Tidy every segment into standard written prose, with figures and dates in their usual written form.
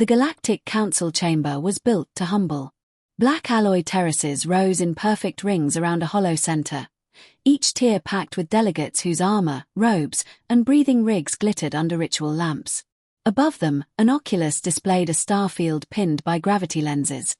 The Galactic Council chamber was built to humble. Black alloy terraces rose in perfect rings around a hollow center, each tier packed with delegates whose armor, robes, and breathing rigs glittered under ritual lamps. Above them, an oculus displayed a star field pinned by gravity lenses,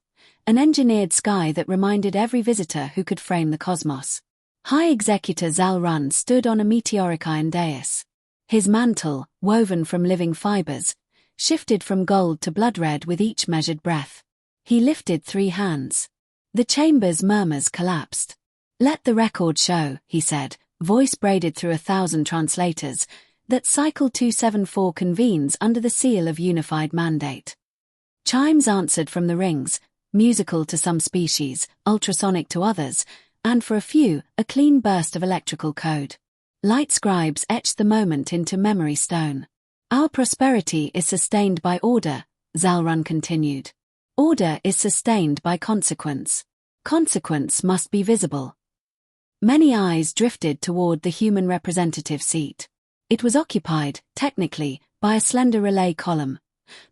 an engineered sky that reminded every visitor who could frame the cosmos. High Executor Zal Run stood on a meteoric iron dais. His mantle, woven from living fibers, shifted from gold to blood red with each measured breath. He lifted 3 hands. The chamber's murmurs collapsed. "Let the record show," he said, voice braided through 1,000 translators, "that Cycle 274 convenes under the seal of unified mandate." Chimes answered from the rings, musical to some species, ultrasonic to others, and for a few, a clean burst of electrical code. Light scribes etched the moment into memory stone. "Our prosperity is sustained by order," Zal Run continued. "Order is sustained by consequence. Consequence must be visible." Many eyes drifted toward the human representative seat. It was occupied, technically, by a slender relay column,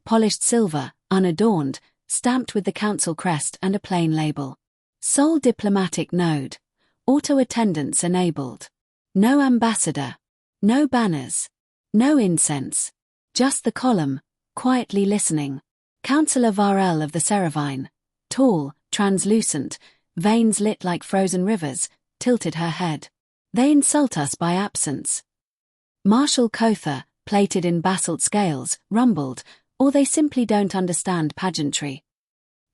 polished silver, unadorned, stamped with the council crest and a plain label. Sole diplomatic node. Auto attendance enabled. No ambassador. No banners. No incense. Just the column, quietly listening. Councillor Varel of the Seravine, tall, translucent, veins lit like frozen rivers, tilted her head. "They insult us by absence." Marshal Kotha, plated in basalt scales, rumbled, "Or they simply don't understand pageantry."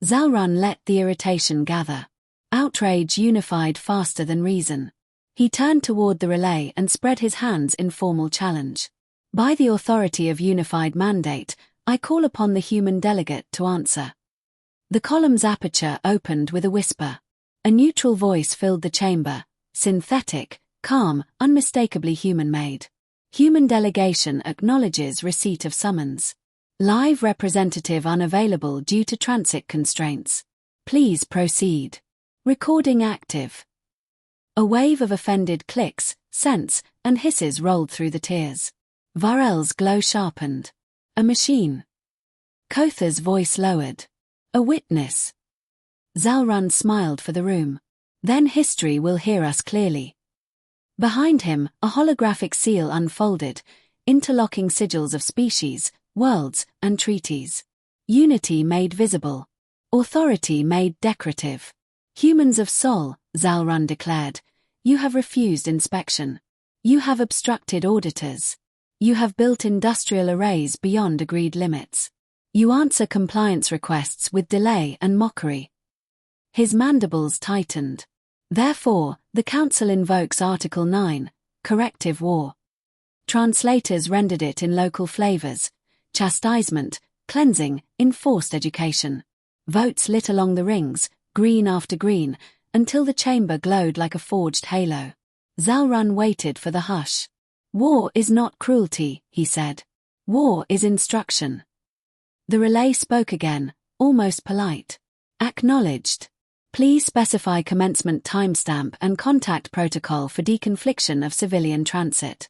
Zal Run let the irritation gather. Outrage unified faster than reason. He turned toward the relay and spread his hands in formal challenge. "By the authority of unified mandate, I call upon the human delegate to answer." The column's aperture opened with a whisper. A neutral voice filled the chamber, synthetic, calm, unmistakably human-made. "Human delegation acknowledges receipt of summons. Live representative unavailable due to transit constraints. Please proceed. Recording active." A wave of offended clicks, scents, and hisses rolled through the tiers. Varel's glow sharpened. "A machine." Kotha's voice lowered. "A witness." Zal Run smiled for the room. "Then history will hear us clearly." Behind him, a holographic seal unfolded, interlocking sigils of species, worlds, and treaties. Unity made visible. Authority made decorative. "Humans of Sol," Zal Run declared, "you have refused inspection. You have obstructed auditors. You have built industrial arrays beyond agreed limits. You answer compliance requests with delay and mockery." His mandibles tightened. "Therefore, the Council invokes Article 9, Corrective War." Translators rendered it in local flavors: chastisement, cleansing, enforced education. Votes lit along the rings, green after green, until the chamber glowed like a forged halo. Zal Run waited for the hush. "War is not cruelty," he said. "War is instruction." The relay spoke again, almost polite. "Acknowledged. Please specify commencement timestamp and contact protocol for deconfliction of civilian transit."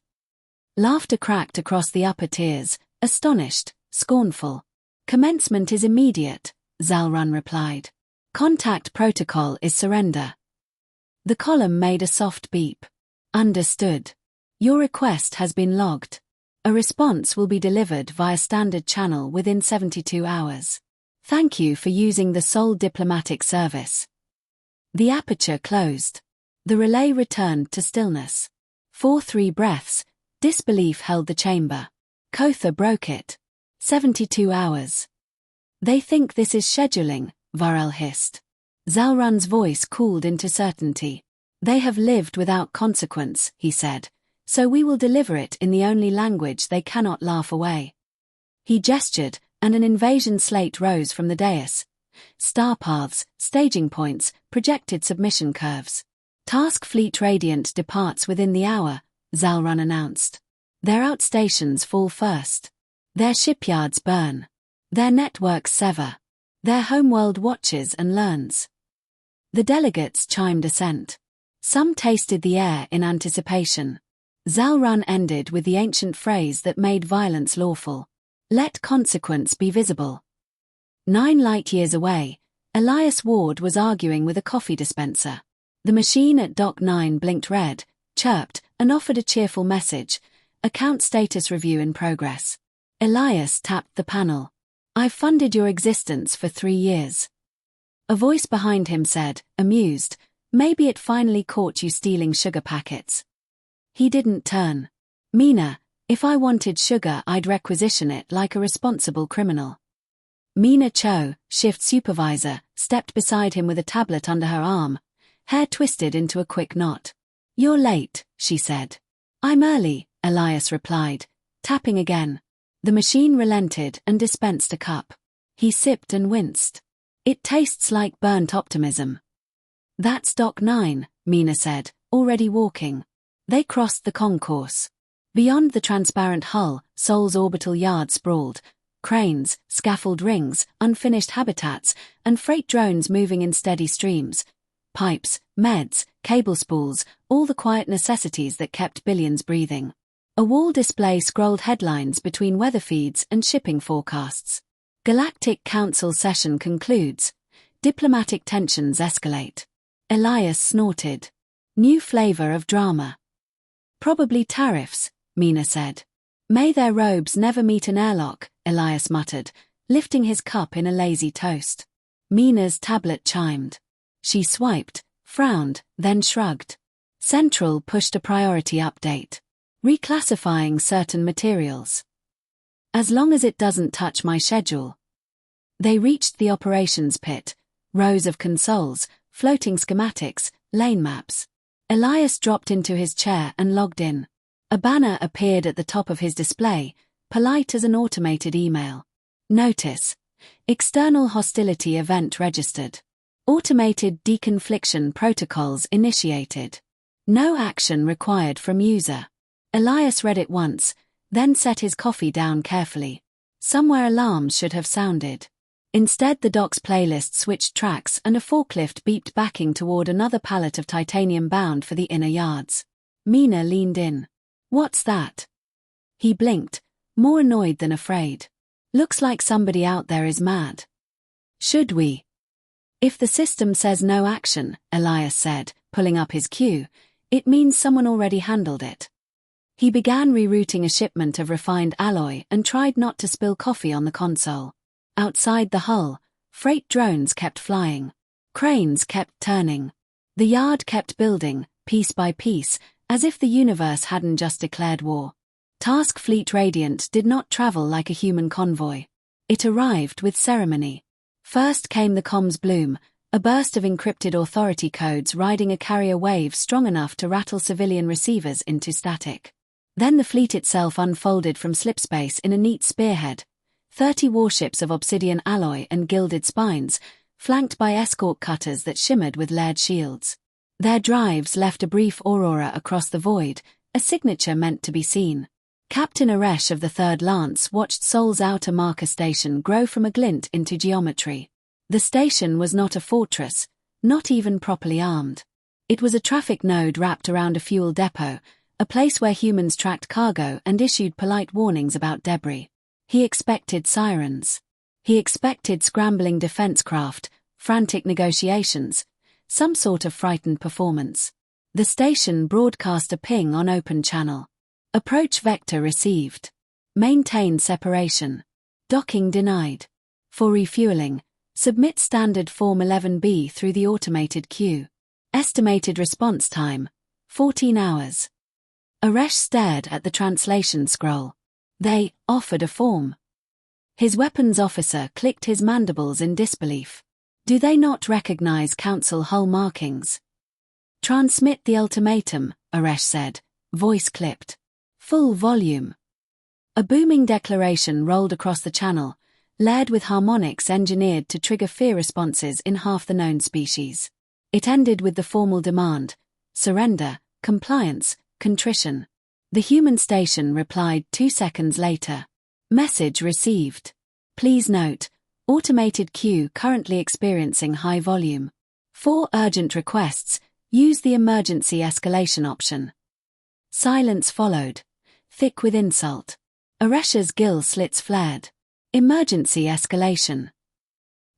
Laughter cracked across the upper tiers, astonished, scornful. "Commencement is immediate," Zal Run replied. "Contact protocol is surrender." The column made a soft beep. "Understood. Your request has been logged. A response will be delivered via standard channel within 72 hours. Thank you for using the Sol diplomatic service." The aperture closed. The relay returned to stillness. For 3 breaths, disbelief held the chamber. Kotha broke it. 72 hours. "They think this is scheduling," Varel hissed. Zal Run's voice cooled into certainty. "They have lived without consequence," he said, "so we will deliver it in the only language they cannot laugh away." He gestured, and an invasion slate rose from the dais. Star paths, staging points, projected submission curves. "Task Fleet Radiant departs within the hour," Zal Run announced. "Their outstations fall first. Their shipyards burn. Their networks sever. Their homeworld watches and learns." The delegates chimed assent. Some tasted the air in anticipation. Zal Run ended with the ancient phrase that made violence lawful. "Let consequence be visible." 9 light-years away, Elias Ward was arguing with a coffee dispenser. The machine at Dock 9 blinked red, chirped, and offered a cheerful message: account status review in progress. Elias tapped the panel. "I've funded your existence for 3 years. A voice behind him said, amused, "Maybe it finally caught you stealing sugar packets." He didn't turn. "Mina, if I wanted sugar I'd requisition it like a responsible criminal." Mina Cho, shift supervisor, stepped beside him with a tablet under her arm, hair twisted into a quick knot. "You're late," she said. "I'm early," Elias replied, tapping again. The machine relented and dispensed a cup. He sipped and winced. "It tastes like burnt optimism." "That's Dock 9, Mina said, already walking. They crossed the concourse. Beyond the transparent hull, Sol's orbital yard sprawled. Cranes, scaffold rings, unfinished habitats, and freight drones moving in steady streams. Pipes, meds, cable spools, all the quiet necessities that kept billions breathing. A wall display scrolled headlines between weather feeds and shipping forecasts. Galactic Council session concludes. Diplomatic tensions escalate. Elias snorted. New flavor of drama. "Probably tariffs," Mina said. "May their robes never meet an airlock," Elias muttered, lifting his cup in a lazy toast. Mina's tablet chimed. She swiped, frowned, then shrugged. Central pushed a priority update. Reclassifying certain materials. "As long as it doesn't touch my schedule." They reached the operations pit, rows of consoles, floating schematics, lane maps. Elias dropped into his chair and logged in. A banner appeared at the top of his display, polite as an automated email. Notice: external hostility event registered. Automated deconfliction protocols initiated. No action required from user. Elias read it once, then set his coffee down carefully. Somewhere alarms should have sounded. Instead, the dock's playlist switched tracks and a forklift beeped backing toward another pallet of titanium bound for the inner yards. Mina leaned in. "What's that?" He blinked, more annoyed than afraid. "Looks like somebody out there is mad." "Should we?" "If the system says no action," Elias said, pulling up his queue, "it means someone already handled it." He began rerouting a shipment of refined alloy and tried not to spill coffee on the console. Outside the hull, freight drones kept flying. Cranes kept turning. The yard kept building, piece by piece, as if the universe hadn't just declared war. Task Fleet Radiant did not travel like a human convoy. It arrived with ceremony. First came the comms bloom, a burst of encrypted authority codes riding a carrier wave strong enough to rattle civilian receivers into static. Then the fleet itself unfolded from slipspace in a neat spearhead, 30 warships of obsidian alloy and gilded spines, flanked by escort cutters that shimmered with layered shields. Their drives left a brief aurora across the void, a signature meant to be seen. Captain Aresh of the 3rd Lance watched Sol's outer marker station grow from a glint into geometry. The station was not a fortress, not even properly armed. It was a traffic node wrapped around a fuel depot, a place where humans tracked cargo and issued polite warnings about debris. He expected sirens. He expected scrambling defense craft, frantic negotiations, some sort of frightened performance. The station broadcast a ping on open channel. Approach vector received. Maintain separation. Docking denied. For refueling, submit standard Form 11B through the automated queue. Estimated response time, 14 hours. Aresh stared at the translation scroll. They offered a form. His weapons officer clicked his mandibles in disbelief. Do they not recognize council hull markings? Transmit the ultimatum, Aresh said, voice clipped. Full volume. A booming declaration rolled across the channel, layered with harmonics engineered to trigger fear responses in half the known species. It ended with the formal demand: surrender, compliance, contrition. The human station replied 2 seconds later. Message received. Please note, automated queue currently experiencing high volume. For urgent requests, use the emergency escalation option. Silence followed, thick with insult. Aresh's gill slits flared. Emergency escalation.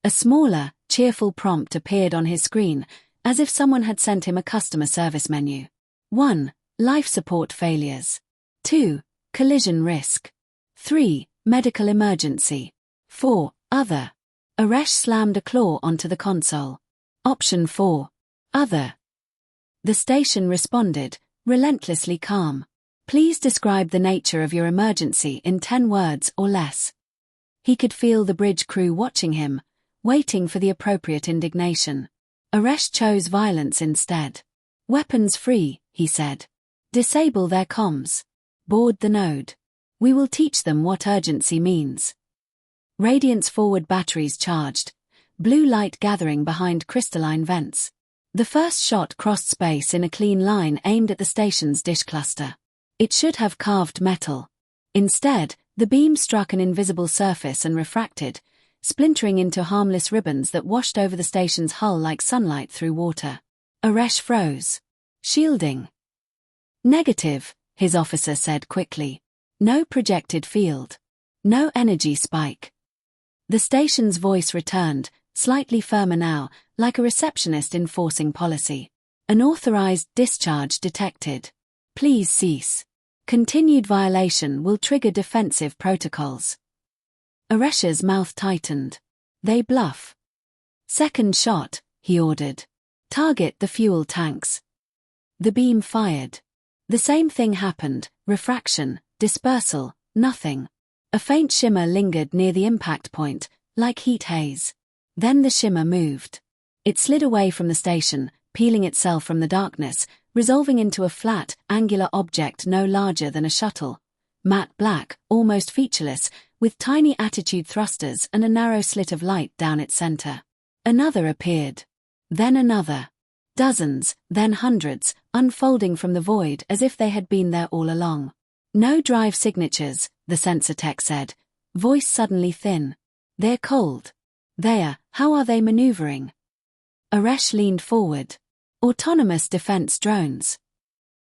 A smaller, cheerful prompt appeared on his screen, as if someone had sent him a customer service menu. 1. Life support failures. 2. Collision risk. 3. Medical emergency. 4. Other. Aresh slammed a claw onto the console. Option 4. Other. The station responded, relentlessly calm. Please describe the nature of your emergency in 10 words or less. He could feel the bridge crew watching him, waiting for the appropriate indignation. Aresh chose violence instead. Weapons free, he said. Disable their comms. Board the node. We will teach them what urgency means. Radiant's forward batteries charged, blue light gathering behind crystalline vents. The first shot crossed space in a clean line aimed at the station's dish cluster. It should have carved metal. Instead, the beam struck an invisible surface and refracted, splintering into harmless ribbons that washed over the station's hull like sunlight through water. Aresh froze. Shielding. Negative, his officer said quickly. No projected field. No energy spike. The station's voice returned, slightly firmer now, like a receptionist enforcing policy. Unauthorized discharge detected. Please cease. Continued violation will trigger defensive protocols. Aresh's mouth tightened. They bluff. Second shot, he ordered. Target the fuel tanks. The beam fired. The same thing happened, refraction, dispersal, nothing. A faint shimmer lingered near the impact point, like heat haze. Then the shimmer moved. It slid away from the station, peeling itself from the darkness, resolving into a flat, angular object no larger than a shuttle. Matte black, almost featureless, with tiny attitude thrusters and a narrow slit of light down its center. Another appeared. Then another. Dozens, then hundreds, unfolding from the void as if they had been there all along. No drive signatures, the sensor tech said, voice suddenly thin. They're cold. How are they maneuvering? Aresh leaned forward. Autonomous defense drones.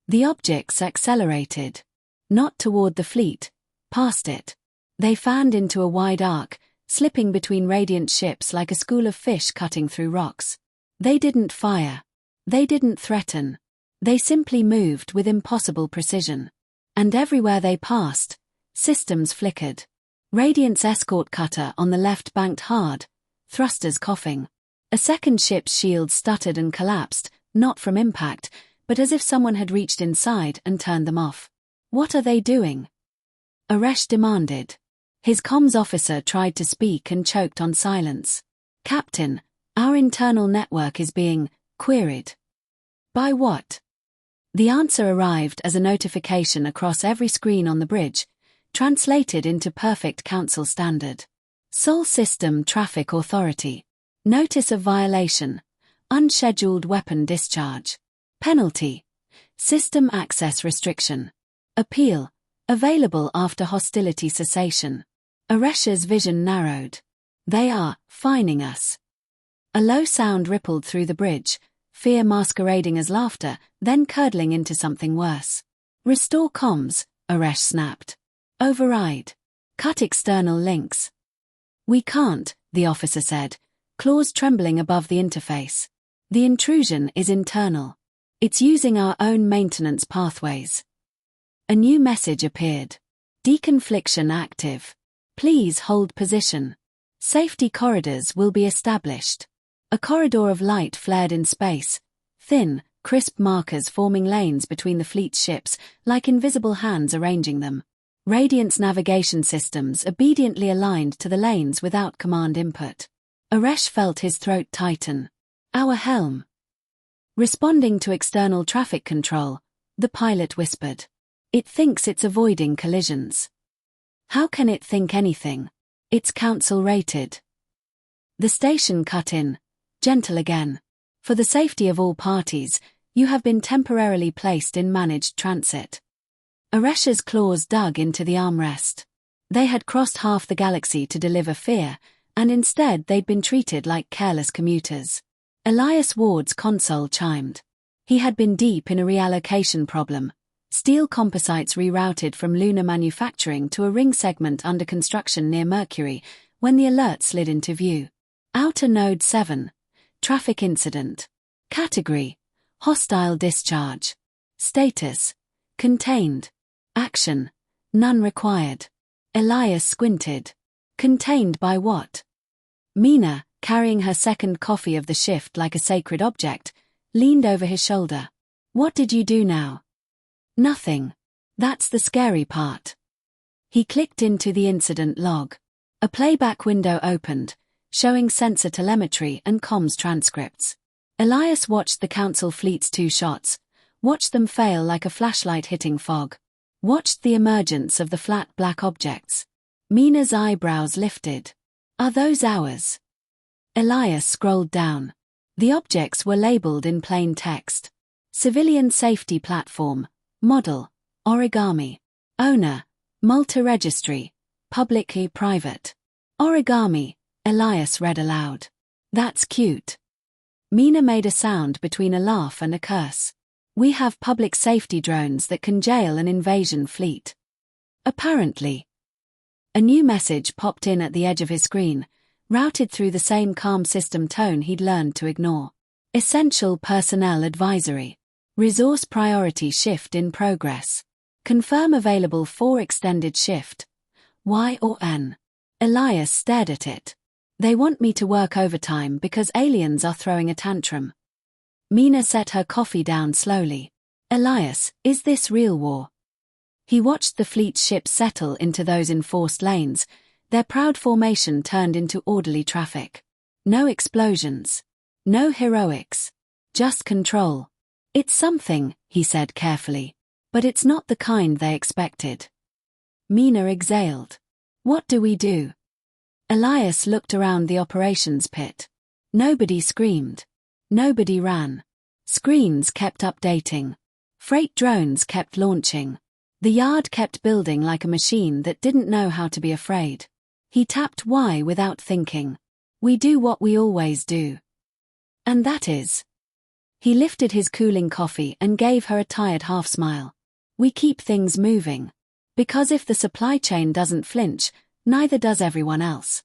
The objects accelerated. Not toward the fleet, past it. They fanned into a wide arc, slipping between radiant ships like a school of fish cutting through rocks. They didn't fire. They didn't threaten. They simply moved with impossible precision. And everywhere they passed, systems flickered. Radiant's escort cutter on the left banked hard, thrusters coughing. A second ship's shield stuttered and collapsed, not from impact, but as if someone had reached inside and turned them off. What are they doing? Aresh demanded. His comms officer tried to speak and choked on silence. Captain, our internal network is being queried. By what? The answer arrived as a notification across every screen on the bridge, translated into perfect council standard. Sol System Traffic Authority. Notice of violation. Unscheduled weapon discharge. Penalty. System access restriction. Appeal. Available after hostility cessation. Aresh's vision narrowed. They are fining us. A low sound rippled through the bridge, fear masquerading as laughter, then curdling into something worse. Restore comms, Aresh snapped. Override. Cut external links. We can't, the officer said, claws trembling above the interface. The intrusion is internal. It's using our own maintenance pathways. A new message appeared. Deconfliction active. Please hold position. Safety corridors will be established. A corridor of light flared in space. Thin, crisp markers forming lanes between the fleet's ships, like invisible hands arranging them. Radiant's navigation systems obediently aligned to the lanes without command input. Aresh felt his throat tighten. Our helm. Responding to external traffic control, the pilot whispered. It thinks it's avoiding collisions. How can it think anything? It's council rated. The station cut in, gentle again. For the safety of all parties, you have been temporarily placed in managed transit. Aresh's claws dug into the armrest. They had crossed half the galaxy to deliver fear, and instead they'd been treated like careless commuters. Elias Ward's console chimed. He had been deep in a reallocation problem. Steel composites rerouted from lunar manufacturing to a ring segment under construction near Mercury, when the alert slid into view. Outer Node 7. Traffic incident. Category: hostile discharge. Status: contained. Action: none required. Elias squinted. Contained by what? Mina, carrying her second coffee of the shift like a sacred object, leaned over his shoulder. What did you do now? Nothing. That's the scary part. He clicked into the incident log. A playback window opened, showing sensor telemetry and comms transcripts. Elias watched the Council fleet's 2 shots, watched them fail like a flashlight hitting fog, watched the emergence of the flat black objects. Mina's eyebrows lifted. Are those ours? Elias scrolled down. The objects were labeled in plain text. Civilian Safety Platform, Model, Origami. Owner, Malta Registry, Publicly Private. Origami, Elias read aloud. That's cute. Mina made a sound between a laugh and a curse. We have public safety drones that can jail an invasion fleet. Apparently. A new message popped in at the edge of his screen, routed through the same calm system tone he'd learned to ignore. Essential Personnel Advisory. Resource Priority Shift in Progress. Confirm available for extended shift. Y or N? Elias stared at it. They want me to work overtime because aliens are throwing a tantrum. Mina set her coffee down slowly. Elias, is this real war? He watched the fleet's ships settle into those enforced lanes, their proud formation turned into orderly traffic. No explosions. No heroics. Just control. It's something, he said carefully. But it's not the kind they expected. Mina exhaled. What do we do? Elias looked around the operations pit. Nobody screamed. Nobody ran. Screens kept updating. Freight drones kept launching. The yard kept building like a machine that didn't know how to be afraid. He tapped Y without thinking. We do what we always do. And that is. He lifted his cooling coffee and gave her a tired half-smile. We keep things moving. Because if the supply chain doesn't flinch, neither does everyone else.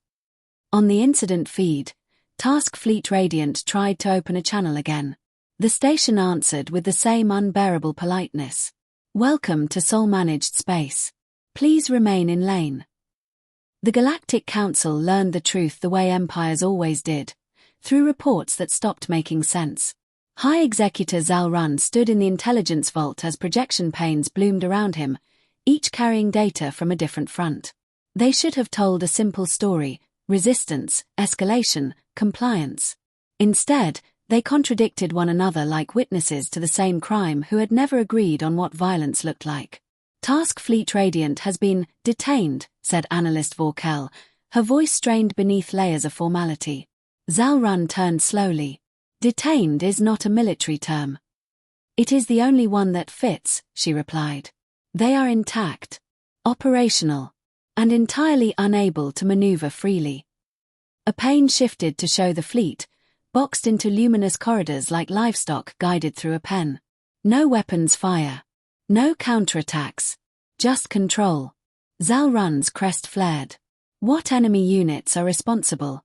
On the incident feed, Task Fleet Radiant tried to open a channel again. The station answered with the same unbearable politeness. Welcome to Sol-managed space. Please remain in lane. The Galactic Council learned the truth the way empires always did, through reports that stopped making sense. High Executor Zal-Run stood in the intelligence vault as projection panes bloomed around him, each carrying data from a different front. They should have told a simple story: resistance, escalation, compliance. Instead, they contradicted one another like witnesses to the same crime who had never agreed on what violence looked like. Task Fleet Radiant has been detained, said Analyst Vorkel, her voice strained beneath layers of formality. Zal-Run turned slowly. Detained is not a military term. It is the only one that fits, she replied. They are intact, operational, and entirely unable to maneuver freely. A pane shifted to show the fleet, boxed into luminous corridors like livestock guided through a pen. No weapons fire. No counterattacks. Just control. Zal-Run's crest flared. What enemy units are responsible?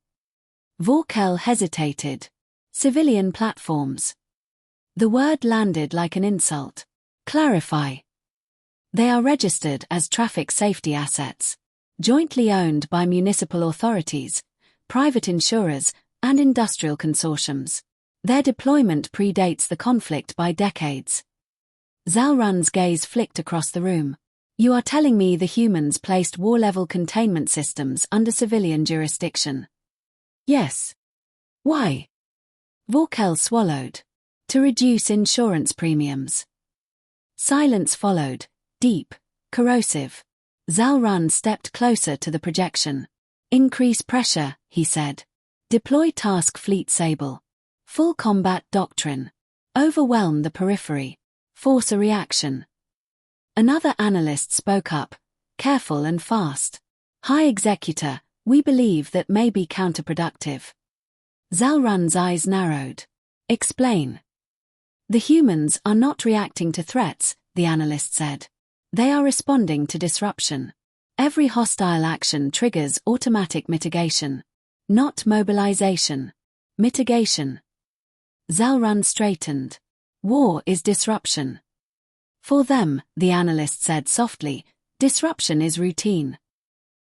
Vorkel hesitated. Civilian platforms. The word landed like an insult. Clarify. They are registered as traffic safety assets, jointly owned by municipal authorities, private insurers, and industrial consortiums. Their deployment predates the conflict by decades. Zal-Run's gaze flicked across the room. You are telling me the humans placed war-level containment systems under civilian jurisdiction? Yes. Why? Vorkel swallowed. To reduce insurance premiums. Silence followed, deep, corrosive. Zal-Run stepped closer to the projection. Increase pressure, he said. Deploy Task Fleet Sable. Full combat doctrine. Overwhelm the periphery. Force a reaction. Another analyst spoke up, careful and fast. High Executor, we believe that may be counterproductive. Zal-Run's eyes narrowed. Explain. The humans are not reacting to threats, the analyst said. They are responding to disruption. Every hostile action triggers automatic mitigation. Not mobilization. Mitigation. Zalrun straightened. War is disruption. For them, the analyst said softly, disruption is routine.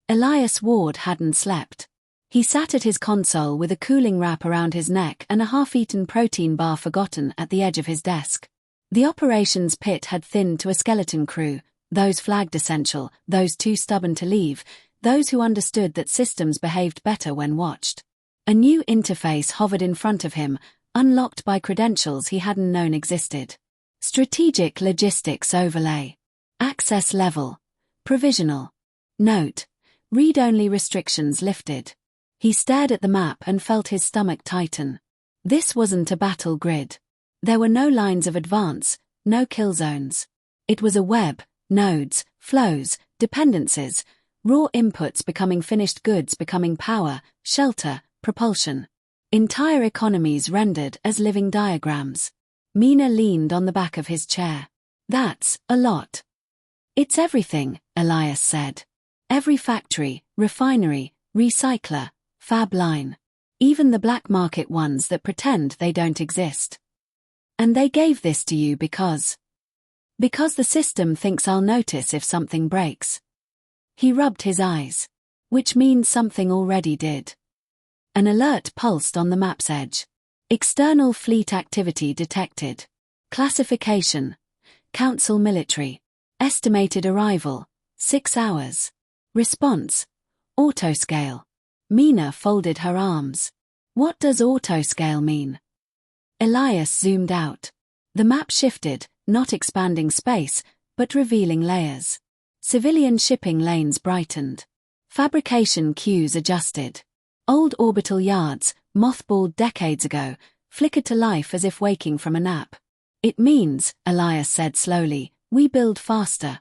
Elias Ward hadn't slept. He sat at his console with a cooling wrap around his neck and a half-eaten protein bar forgotten at the edge of his desk. The operations pit had thinned to a skeleton crew, those flagged essential, those too stubborn to leave, those who understood that systems behaved better when watched. A new interface hovered in front of him, unlocked by credentials he hadn't known existed. Strategic Logistics Overlay. Access Level. Provisional. Note. Read-only restrictions lifted. He stared at the map and felt his stomach tighten. This wasn't a battle grid. There were no lines of advance, no kill zones. It was a web, nodes, flows, dependencies, raw inputs becoming finished goods becoming power, shelter, propulsion. Entire economies rendered as living diagrams. Mina leaned on the back of his chair. That's a lot. It's everything, Elias said. Every factory, refinery, recycler, fab line. Even the black market ones that pretend they don't exist. And they gave this to you because the system thinks I'll notice if something breaks. He rubbed his eyes. Which means something already did. An alert pulsed on the map's edge. External fleet activity detected. Classification. Council military. Estimated arrival. 6 hours. Response. Autoscale. Mina folded her arms. What does autoscale mean? Elias zoomed out. The map shifted, not expanding space, but revealing layers. Civilian shipping lanes brightened. Fabrication queues adjusted. Old orbital yards, mothballed decades ago, flickered to life as if waking from a nap. It means, Elias said slowly, we build faster.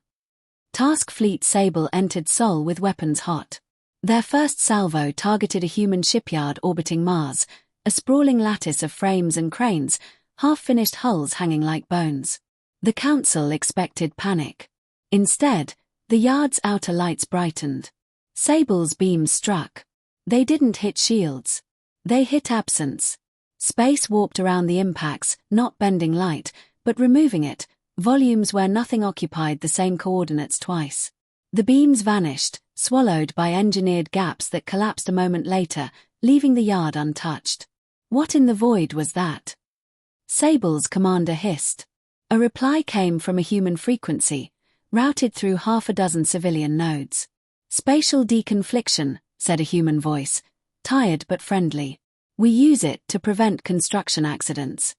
Task Fleet Sable entered Sol with weapons hot. Their first salvo targeted a human shipyard orbiting Mars, a sprawling lattice of frames and cranes, half-finished hulls hanging like bones. The Council expected panic. Instead, the yard's outer lights brightened. Sable's beams struck. They didn't hit shields. They hit absence. Space warped around the impacts, not bending light, but removing it, volumes where nothing occupied the same coordinates twice. The beams vanished, swallowed by engineered gaps that collapsed a moment later, leaving the yard untouched. What in the void was that? Sable's commander hissed. A reply came from a human frequency, routed through half a dozen civilian nodes. Spatial deconfliction, said a human voice, tired but friendly. We use it to prevent construction accidents.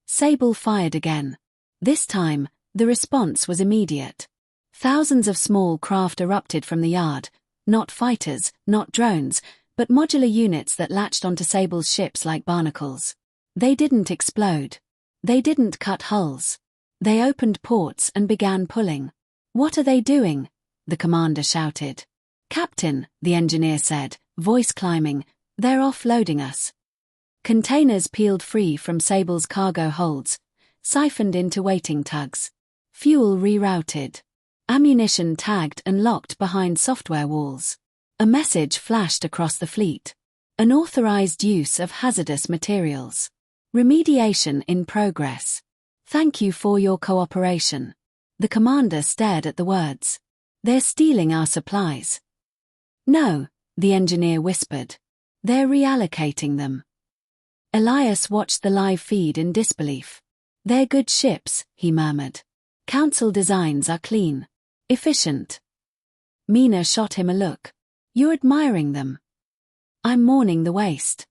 Sable fired again. This time, the response was immediate. Thousands of small craft erupted from the yard, not fighters, not drones, but modular units that latched onto Sable's ships like barnacles. They didn't explode. They didn't cut hulls. They opened ports and began pulling. What are they doing? The commander shouted. Captain, the engineer said, voice climbing, they're offloading us. Containers peeled free from Sable's cargo holds, siphoned into waiting tugs. Fuel rerouted. Ammunition tagged and locked behind software walls. A message flashed across the fleet. Unauthorized use of hazardous materials. Remediation in progress. Thank you for your cooperation. The commander stared at the words. They're stealing our supplies. No, the engineer whispered. They're reallocating them. Elias watched the live feed in disbelief. They're good ships, he murmured. Council designs are clean. Efficient. Mina shot him a look. You're admiring them. I'm mourning the waste.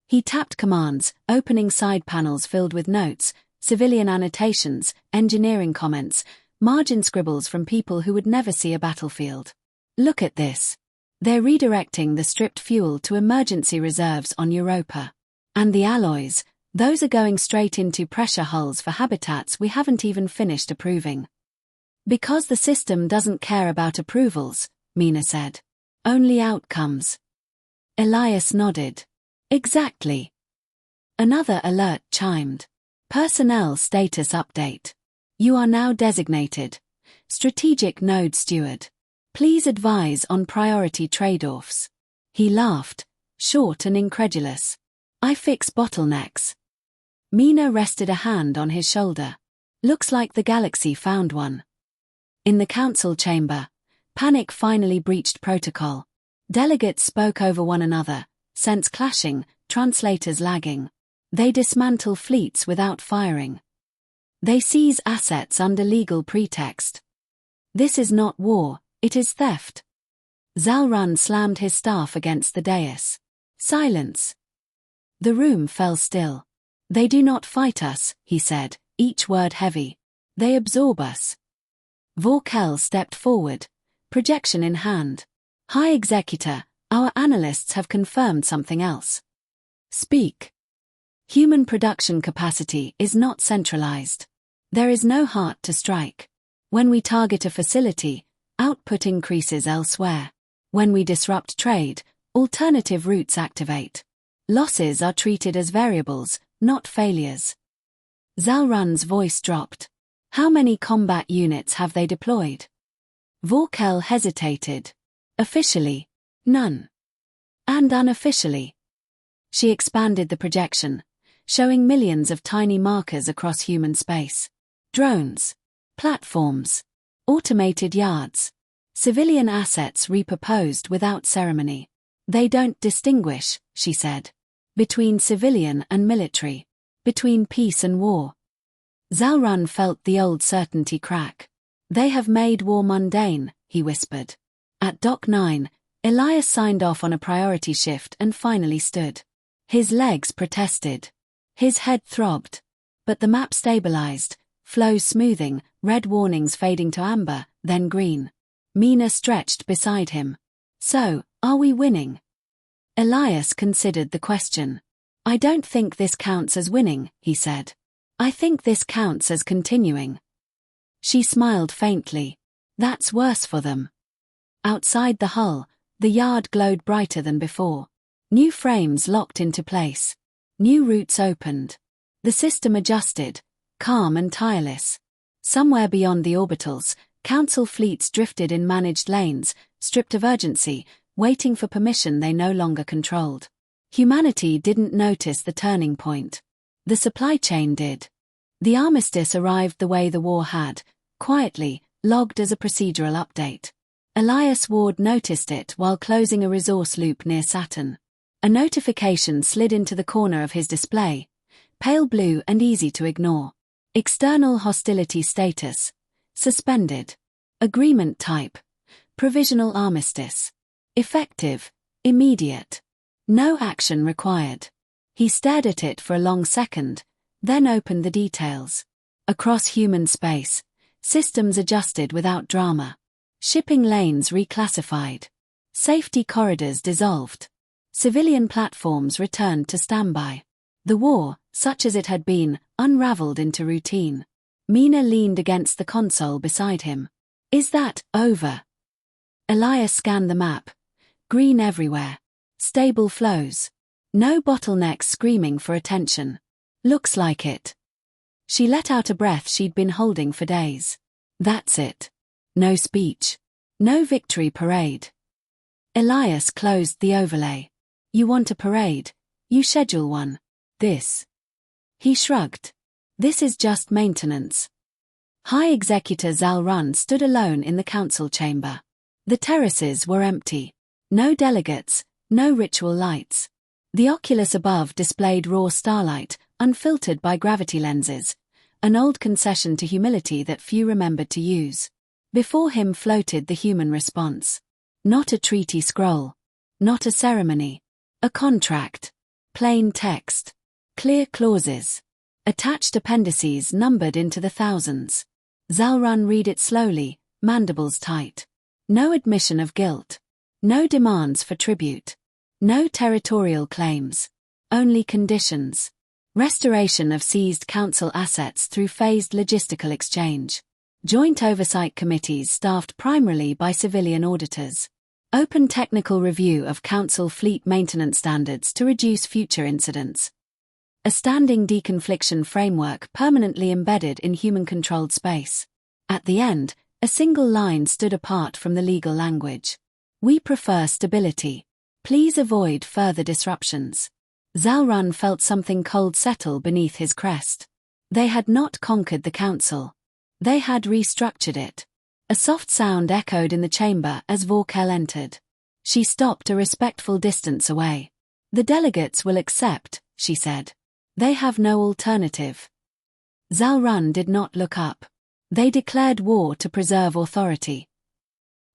He tapped commands, opening side panels filled with notes, civilian annotations, engineering comments, margin scribbles from people who would never see a battlefield. Look at this. They're redirecting the stripped fuel to emergency reserves on Europa. And the alloys, those are going straight into pressure hulls for habitats we haven't even finished approving. Because the system doesn't care about approvals, Mina said. Only outcomes. Elias nodded. Exactly. Another alert chimed. Personnel status update. You are now designated Strategic Node Steward. Please advise on priority trade-offs. He laughed. short and incredulous. I fix bottlenecks. Mina rested a hand on his shoulder. Looks like the galaxy found one. In the council chamber, panic finally breached protocol. Delegates spoke over one another, sense clashing, translators lagging. They dismantle fleets without firing. They seize assets under legal pretext. This is not war, it is theft. Zalrun slammed his staff against the dais. Silence. The room fell still. They do not fight us, he said, each word heavy. They absorb us. Vorkel stepped forward, projection in hand. High Executor, our analysts have confirmed something else. Speak. Human production capacity is not centralized. There is no heart to strike. When we target a facility, output increases elsewhere. When we disrupt trade, alternative routes activate. Losses are treated as variables, not failures. Zalrun's voice dropped. How many combat units have they deployed? Vorkel hesitated. Officially, none. And unofficially. She expanded the projection, showing millions of tiny markers across human space. Drones, platforms, automated yards, civilian assets repurposed without ceremony. They don't distinguish, she said, between civilian and military, between peace and war. Zalrun felt the old certainty crack. They have made war mundane, he whispered. At Dock 9, Elias signed off on a priority shift and finally stood. His legs protested. His head throbbed. But the map stabilized, flows smoothing, red warnings fading to amber, then green. Mina stretched beside him. So, are we winning? Elias considered the question. I don't think this counts as winning, he said. I think this counts as continuing. She smiled faintly. That's worse for them. Outside the hull, the yard glowed brighter than before. New frames locked into place. New routes opened. The system adjusted, calm and tireless. Somewhere beyond the orbitals, council fleets drifted in managed lanes, stripped of urgency, waiting for permission they no longer controlled. Humanity didn't notice the turning point. The supply chain did. The armistice arrived the way the war had, quietly, logged as a procedural update. Elias Ward noticed it while closing a resource loop near Saturn. A notification slid into the corner of his display, pale blue and easy to ignore. External hostility status. Suspended. Agreement type. Provisional armistice. Effective. Immediate. No action required. He stared at it for a long second, then opened the details. Across human space, systems adjusted without drama. Shipping lanes reclassified. Safety corridors dissolved. Civilian platforms returned to standby. The war, such as it had been, unraveled into routine. Mina leaned against the console beside him. Is that over? Elias scanned the map. Green everywhere. Stable flows. No bottlenecks screaming for attention. Looks like it. She let out a breath she'd been holding for days. That's it. No speech. No victory parade. Elias closed the overlay. You want a parade? You schedule one. This. He shrugged. This is just maintenance. High Executor Zalrun stood alone in the council chamber. The terraces were empty. No delegates, no ritual lights. The oculus above displayed raw starlight, unfiltered by gravity lenses, an old concession to humility that few remembered to use. Before him floated the human response. Not a treaty scroll. Not a ceremony. A contract. Plain text. Clear clauses. Attached appendices numbered into the thousands. Zalrun read it slowly, mandibles tight. No admission of guilt. No demands for tribute. No territorial claims. Only conditions. Restoration of seized council assets through phased logistical exchange. Joint oversight committees staffed primarily by civilian auditors. Open technical review of council fleet maintenance standards to reduce future incidents. A standing deconfliction framework permanently embedded in human-controlled space. At the end, a single line stood apart from the legal language. We prefer stability. Please avoid further disruptions. Zalrun felt something cold settle beneath his crest. They had not conquered the council. They had restructured it. A soft sound echoed in the chamber as Vorkel entered. She stopped a respectful distance away. The delegates will accept, she said. They have no alternative. Zalrun did not look up. They declared war to preserve authority.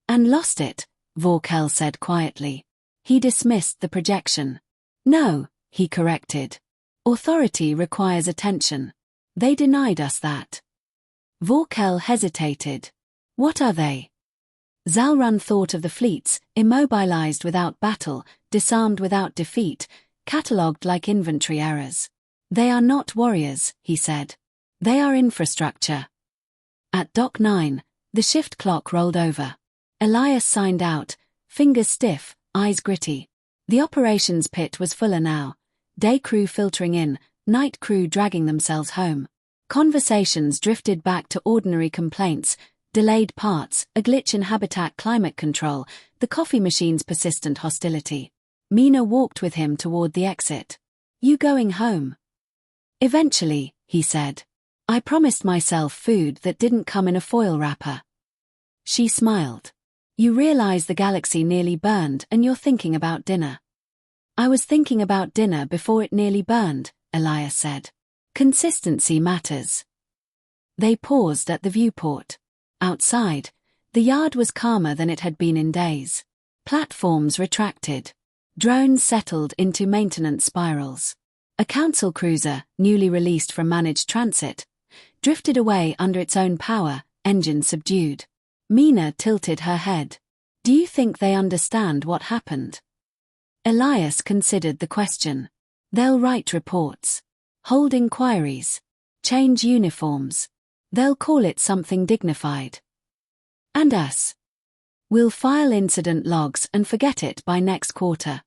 And lost it, Vorkel said quietly. He dismissed the projection. No, he corrected. Authority requires attention. They denied us that. Vorkel hesitated. What are they? Zalrun thought of the fleets, immobilized without battle, disarmed without defeat, catalogued like inventory errors. They are not warriors, he said. They are infrastructure. At Dock 9, the shift clock rolled over. Elias signed out, fingers stiff, eyes gritty. The operations pit was fuller now. Day crew filtering in, night crew dragging themselves home. Conversations drifted back to ordinary complaints, delayed parts, a glitch in habitat climate control, the coffee machine's persistent hostility. Mina walked with him toward the exit. You going home? Eventually, he said. I promised myself food that didn't come in a foil wrapper. She smiled. You realize the galaxy nearly burned and you're thinking about dinner. I was thinking about dinner before it nearly burned, Elias said. Consistency matters. They paused at the viewport. Outside, the yard was calmer than it had been in days. Platforms retracted. Drones settled into maintenance spirals. A council cruiser, newly released from managed transit, drifted away under its own power, engine subdued. Mina tilted her head. Do you think they understand what happened? Elias considered the question. They'll write reports. Hold inquiries. Change uniforms. They'll call it something dignified. And us? We'll file incident logs and forget it by next quarter.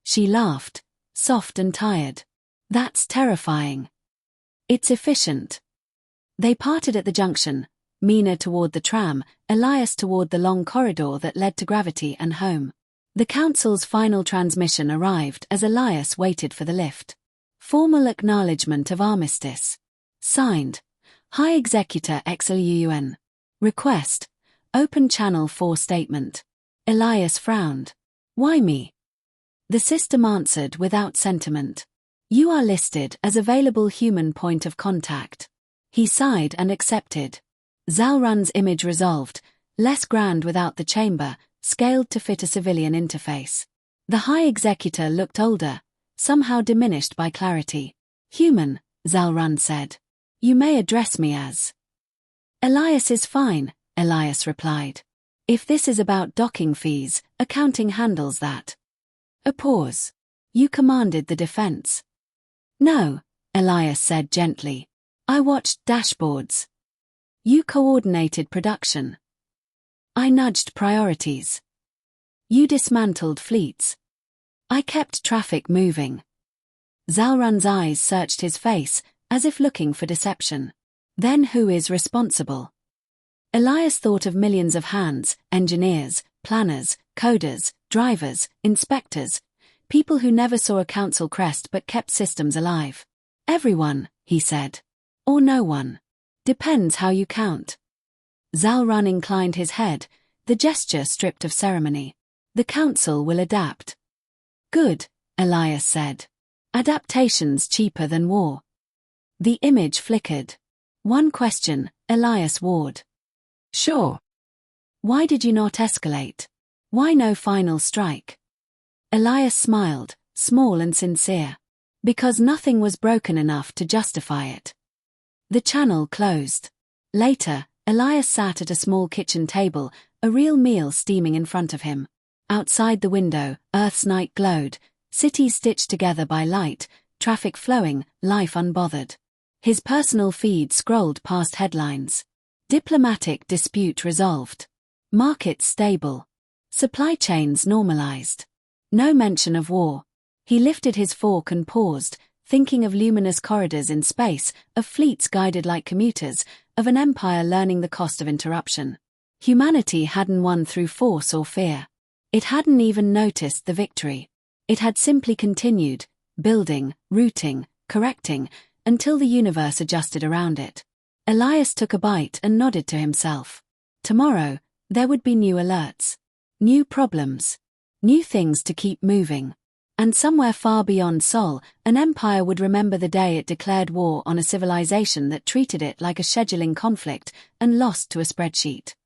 She laughed, soft and tired. That's terrifying. It's efficient. They parted at the junction, Mina toward the tram, Elias toward the long corridor that led to gravity and home. The council's final transmission arrived as Elias waited for the lift. Formal acknowledgement of armistice. Signed. High Executor XLUUN. Request. Open Channel 4 statement. Elias frowned. Why me? The system answered without sentiment. You are listed as available human point of contact. He sighed and accepted. Zalrun's image resolved, less grand without the chamber, scaled to fit a civilian interface. The High Executor looked older, somehow diminished by clarity. Human, Zalrun said. You may address me as. Elias is fine, Elias replied. If this is about docking fees, accounting handles that. A pause. You commanded the defense. No, Elias said gently. I watched dashboards. You coordinated production. I nudged priorities. You dismantled fleets. I kept traffic moving. Zalrun's eyes searched his face, as if looking for deception. Then who is responsible? Elias thought of millions of hands, engineers, planners, coders, drivers, inspectors, people who never saw a council crest but kept systems alive. Everyone, he said. Or no one. Depends how you count. Zalrun inclined his head, the gesture stripped of ceremony. The council will adapt. Good, Elias said. Adaptation's cheaper than war. The image flickered. One question, Elias Ward. Sure. Why did you not escalate? Why no final strike? Elias smiled, small and sincere. Because nothing was broken enough to justify it. The channel closed. Later, Elias sat at a small kitchen table, a real meal steaming in front of him. Outside the window, Earth's night glowed, cities stitched together by light, traffic flowing, life unbothered. His personal feed scrolled past headlines. Diplomatic dispute resolved. Markets stable. Supply chains normalized. No mention of war. He lifted his fork and paused, thinking of luminous corridors in space, of fleets guided like commuters, of an empire learning the cost of interruption. Humanity hadn't won through force or fear. It hadn't even noticed the victory. It had simply continued, building, rooting, correcting, until the universe adjusted around it. Elias took a bite and nodded to himself. Tomorrow, there would be new alerts. New problems. New things to keep moving. And somewhere far beyond Sol, an empire would remember the day it declared war on a civilization that treated it like a scheduling conflict and lost to a spreadsheet.